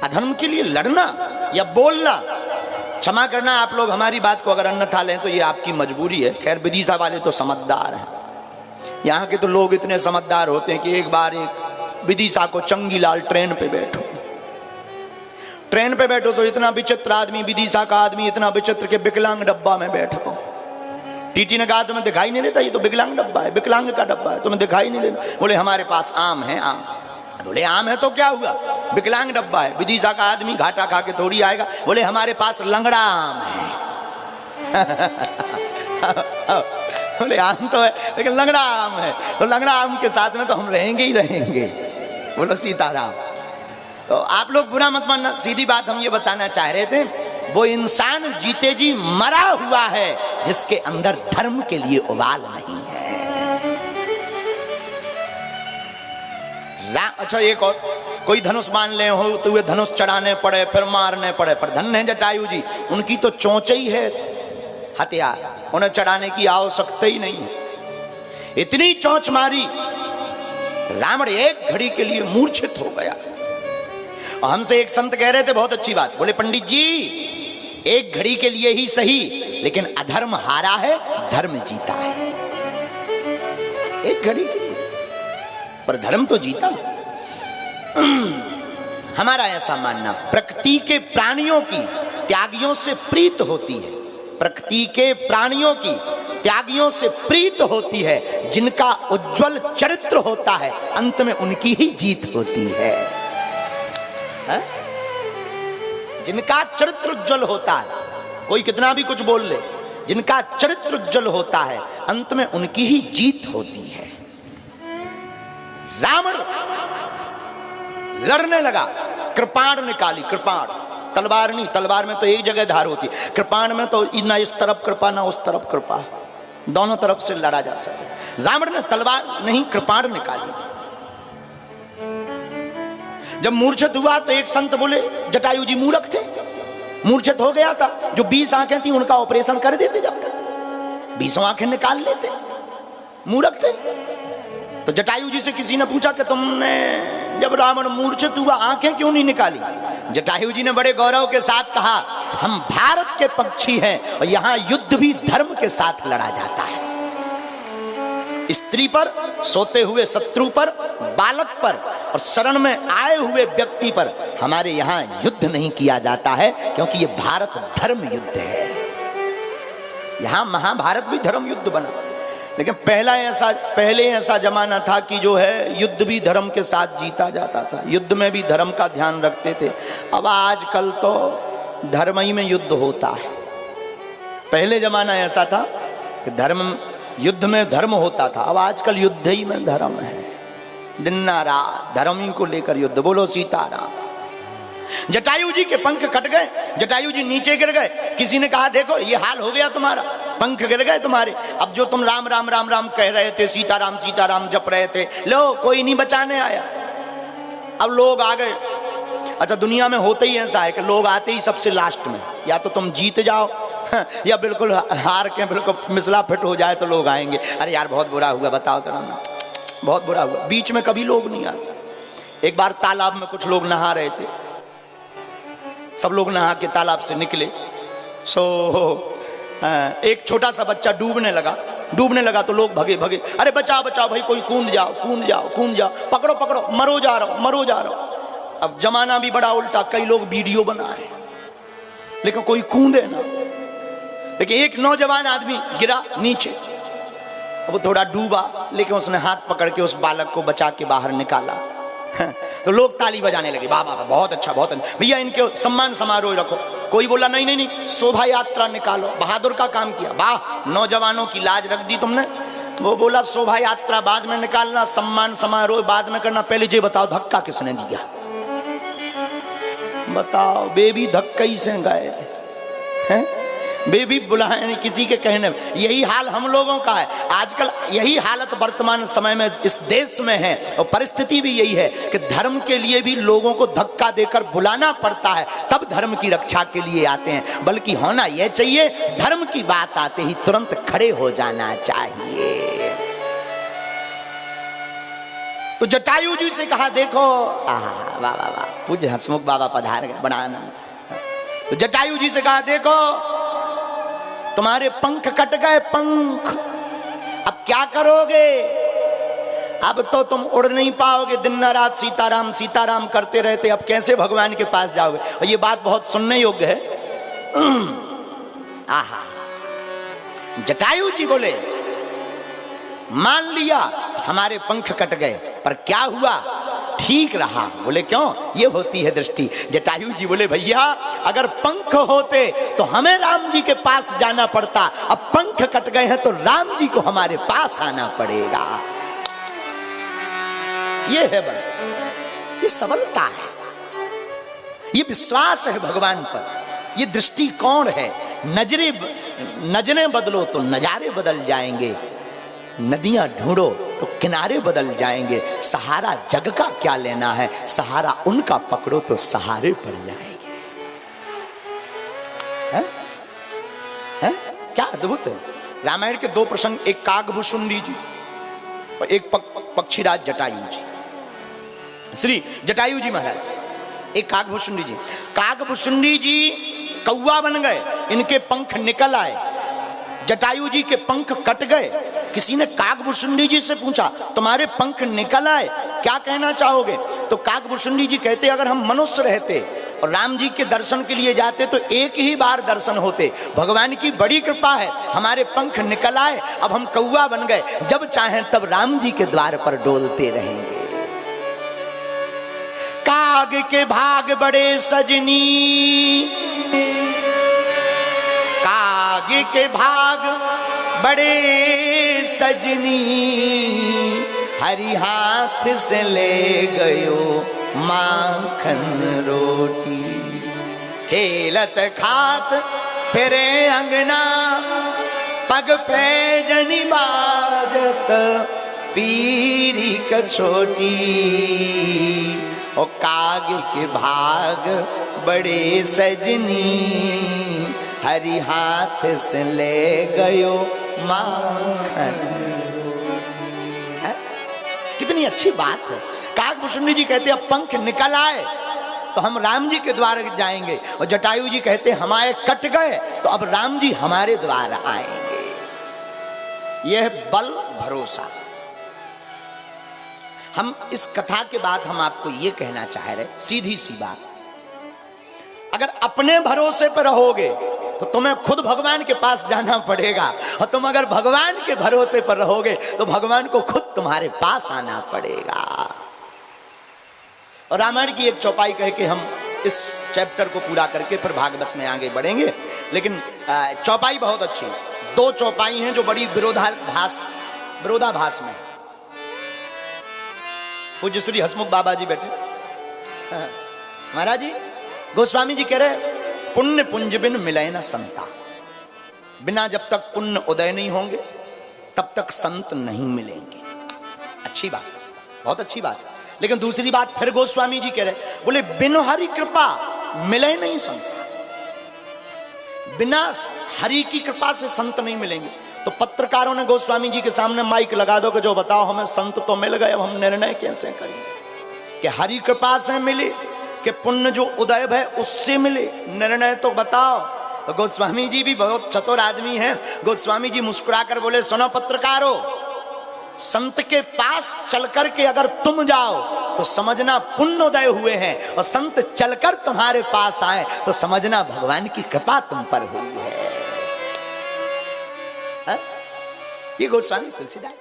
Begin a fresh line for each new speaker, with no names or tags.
अधर्म के लिए लड़ना या बोलना, क्षमा करना आप लोग हमारी बात को अगर अन्यथा लें तो ये आपकी मजबूरी है। खैर विदिशा वाले तो समझदार हैं, यहाँ के तो लोग इतने समझदार होते हैं कि एक बार एक विदिशा को चंगीलाल ट्रेन पे बैठो तो इतना विचित्र आदमी, विदिशा का आदमी इतना विचित्र के विकलांग डब्बा में बैठो। टीटी ने कहा तुम्हें दिखाई नहीं देता, ये तो विकलांग डब्बा है, विकलांग का डब्बा है, तुम्हें दिखाई नहीं देता। बोले हमारे पास आम है, आम। बोले आम है तो क्या हुआ, विकलांग डब्बा है। विदिशा का आदमी घाटा खा के थोड़ी आएगा। बोले हमारे पास लंगड़ा आम है। बोले आम तो है लेकिन लंगड़ा आम है, तो लंगड़ा आम के साथ में तो हम रहेंगे ही रहेंगे। बोलो सीताराम। तो आप लोग बुरा मत मानना, सीधी बात हम ये बताना चाह रहे थे, वो इंसान जीते जी मरा हुआ है जिसके अंदर धर्म के लिए उबाल नहीं है। अच्छा एक और, कोई धनुष मान ले हो तो वे धनुष चढ़ाने पड़े फिर मारने पड़े, पर धन्य है जटायु जी, उनकी तो चोंच ही है हथियार, उन्हें चढ़ाने की आवश्यकता ही नहीं है। इतनी चोंच मारी, रावण एक घड़ी के लिए मूर्छित हो गया। और हमसे एक संत कह रहे थे बहुत अच्छी बात, बोले पंडित जी एक घड़ी के लिए ही सही, लेकिन अधर्म हारा है, धर्म जीता है। एक घड़ी के लिए, पर धर्म तो जीता। हमारा ऐसा मानना, प्रकृति के प्राणियों की त्यागियों से प्रीत होती है, प्रकृति के प्राणियों की त्यागियों से प्रीत होती है। जिनका उज्जवल चरित्र होता है अंत में उनकी ही जीत होती है। जिनका चरित्र उज्जवल होता है, कोई कितना भी कुछ बोल ले, जिनका चरित्र उज्जवल होता है अंत में उनकी ही जीत होती है। रावण लड़ने लगा, कृपाण निकाली, कृपाण तलवार नहीं, तलवार में तो एक जगह धार होती, कृपाण में तो ना इस तरफ कृपा ना उस तरफ कृपा, दोनों तरफ से लड़ा जा सकता। रावण ने तलवार नहीं कृपाण निकाली। जब मूर्छित हुआ तो एक संत बोले जटायु जी मूर्ख थे, मूर्छित हो गया था, जो 20 आंखें थी उनका ऑपरेशन कर देते, जाकर 20 आंखें निकाल लेते, मूर्ख थे। तो जटायु जी से किसी ने पूछा कि तुमने जब रावण मूर्छित हुआ आंखें क्यों नहीं निकाली? जटायु जी ने बड़े गौरव के साथ कहा, हम भारत के पक्षी हैं और यहां युद्ध भी धर्म के साथ लड़ा जाता है। स्त्री पर, सोते हुए शत्रु पर, बालक पर और शरण में आए हुए व्यक्ति पर हमारे यहाँ युद्ध नहीं किया जाता है, क्योंकि ये भारत धर्म युद्ध है। यहाँ महाभारत भी धर्म युद्ध बना, लेकिन पहले ऐसा जमाना था कि जो है युद्ध भी धर्म के साथ जीता जाता था, युद्ध में भी धर्म का ध्यान रखते थे। अब आजकल तो धर्म ही में युद्ध होता है। पहले जमाना ऐसा था कि धर्म युद्ध में धर्म होता था, अब आजकल युद्ध ही में धर्म है। दिन रात धर्म ही को लेकर युद्ध। बोलो सीताराम। जटायु जी के पंख कट गए, जटायु जी नीचे गिर गए। किसी ने कहा देखो ये हाल हो गया तुम्हारा, पंख गिर गए तुम्हारे। अब जो तुम राम राम राम राम कह रहे थे, सीताराम सीताराम जप रहे थे, लो कोई नहीं बचाने आया। अब लोग आ गए। अच्छा दुनिया में होता ही ऐसा है कि लोग आते ही सबसे लास्ट में, या तो तुम जीत जाओ या बिल्कुल हार के बिल्कुल मिसला फिट हो जाए तो लोग आएंगे, अरे यार बहुत बुरा हुआ, बताओ तो ना, बहुत बुरा हुआ। बीच में कभी लोग नहीं आते। एक बार तालाब में कुछ लोग नहा रहे थे, सब लोग नहा के तालाब से निकले। एक छोटा सा बच्चा डूबने लगा तो लोग भगे भगे, अरे बचाओ बचाओ भाई, कोई कूद जाओ कूद जाओ कूद जाओ, पकड़ो पकड़ो, मरो जा रहा हूं। अब जमाना भी बड़ा उल्टा, कई लोग वीडियो बनाए लेकिन कोई कूदे ना। लेकिन एक नौजवान आदमी गिरा नीचे, वो थोड़ा डूबा लेकिन उसने हाथ पकड़ के उस बालक को बचा के बाहर निकाला। तो लोग ताली बजाने लगे, वाह वाह बहुत अच्छा बहुत अच्छा, भैया इनके सम्मान समारोह रखो। कोई बोला नहीं नहीं नहीं, शोभा यात्रा निकालो, बहादुर का काम किया, वाह नौजवानों की लाज रख दी तुमने। वो बोला शोभा यात्रा बाद में निकालना, सम्मान समारोह बाद में करना, पहले ये बताओ धक्का किसने दिया? बताओ, बेबी धक्का ही से गए हैं, बेबी बुलाए नहीं किसी के कहने। यही हाल हम लोगों का है आजकल, यही हालत वर्तमान समय में इस देश में है। और परिस्थिति भी यही है कि धर्म के लिए भी लोगों को धक्का देकर बुलाना पड़ता है, तब धर्म की रक्षा के लिए आते हैं। बल्कि होना यह चाहिए, धर्म की बात आते ही तुरंत खड़े हो जाना चाहिए। तो तो जटायु जी से कहा, देखो वाह वाह वाह, पूज्य हंसमुख बाबा पधार गए, बड़ा आनंद। तो जटायु जी से कहा, देखो तुम्हारे पंख कट गए, पंख, अब क्या करोगे? अब तो तुम उड़ नहीं पाओगे, दिन रात सीताराम सीताराम करते रहते, अब कैसे भगवान के पास जाओगे? और ये बात बहुत सुनने योग्य है। आहा, जटायु जी बोले, मान लिया हमारे पंख कट गए, पर क्या हुआ? ठीक रहा। बोले क्यों? ये होती है दृष्टि। जटायु जी बोले, भैया अगर पंख होते तो हमें राम जी के पास जाना पड़ता, अब पंख कट गए हैं तो राम जी को हमारे पास आना पड़ेगा। ये है बल, ये सबलता है, ये विश्वास है भगवान पर, ये दृष्टिकोण है। नजरें बदलो तो नजारे बदल जाएंगे, नदियां ढूंढो तो किनारे बदल जाएंगे। सहारा जग का क्या लेना है, सहारा उनका पकड़ो तो सहारे पड़ जाएंगे। है? क्या अद्भुत है। रामायण के दो प्रसंग, एक कागभूषुंडी जी और एक पक्षीराज जटायु जी। श्री जटायु जी महाराज, एक कागभूषुंडी जी। कागभूषुंडी जी कौवा बन गए, इनके पंख निकल आए। जटायु जी के पंख कट गए। किसी ने कागभूषुंडी जी से पूछा, तुम्हारे पंख निकल आए, क्या कहना चाहोगे? तो कागभूषुंडी जी कहते, अगर हम मनुष्य रहते और राम जी के दर्शन के लिए जाते तो एक ही बार दर्शन होते। भगवान की बड़ी कृपा है, हमारे पंख निकल आए, अब हम कौवा बन गए, जब चाहें तब राम जी के द्वार पर डोलते रहेंगे। काग के भाग बड़े सजनी, काग के भाग बड़े सजनी, हरि हाथ से ले गयो माखन रोटी। खेलत खात फिरे अंगना, पग पैजनी बाजत पीरी कछोटी। ओ काग के भाग बड़े सजनी, हरि हाथ से ले गयो माखन। कितनी अच्छी बात है। कागभूषुंडी जी कहते अब पंख निकल आए तो हम राम जी के द्वार जाएंगे, और जटायु जी कहते हमारे कट गए तो अब राम जी हमारे द्वार आएंगे। यह बल भरोसा। हम इस कथा के बाद हम आपको यह कहना चाह रहे, सीधी सी बात, अगर अपने भरोसे पर रहोगे तो तुम्हें खुद भगवान के पास जाना पड़ेगा, और तुम अगर भगवान के भरोसे पर रहोगे तो भगवान को खुद तुम्हारे पास आना पड़ेगा। और रामायण की एक चौपाई कह के हम इस चैप्टर को पूरा करके फिर भागवत में आगे बढ़ेंगे। लेकिन चौपाई बहुत अच्छी, दो चौपाई हैं जो बड़ी विरोधाभास में। पूज्य श्री हंसमुख बाबा जी बैठे, महाराज जी, गोस्वामी जी कह रहे, पुण्य पुंज बिन मिले न संता। बिना जब तक पुण्य उदय नहीं होंगे तब तक संत नहीं मिलेंगे। अच्छी बात, बहुत अच्छी बात। लेकिन दूसरी बात फिर गोस्वामी जी कह रहे, बोले बिन हरि कृपा मिले नहीं संत। बिना हरि की कृपा से संत नहीं मिलेंगे। तो पत्रकारों ने गोस्वामी जी के सामने माइक लगा दो कि जो बताओ, हमें संत तो मिल गए, अब हम निर्णय कैसे करेंगे कि हरि कृपा से मिले कि पुण्य जो उदय है उससे मिले, निर्णय तो बताओ। तो गोस्वामी जी भी बहुत चतुर आदमी हैं। गोस्वामी जी मुस्कुराकर बोले, सुनो पत्रकारों, संत के पास चलकर के अगर तुम जाओ तो समझना पुण्य उदय हुए हैं, और संत चलकर तुम्हारे पास आए तो समझना भगवान की कृपा तुम पर हुई है। ये गोस्वामी तुलसीदास।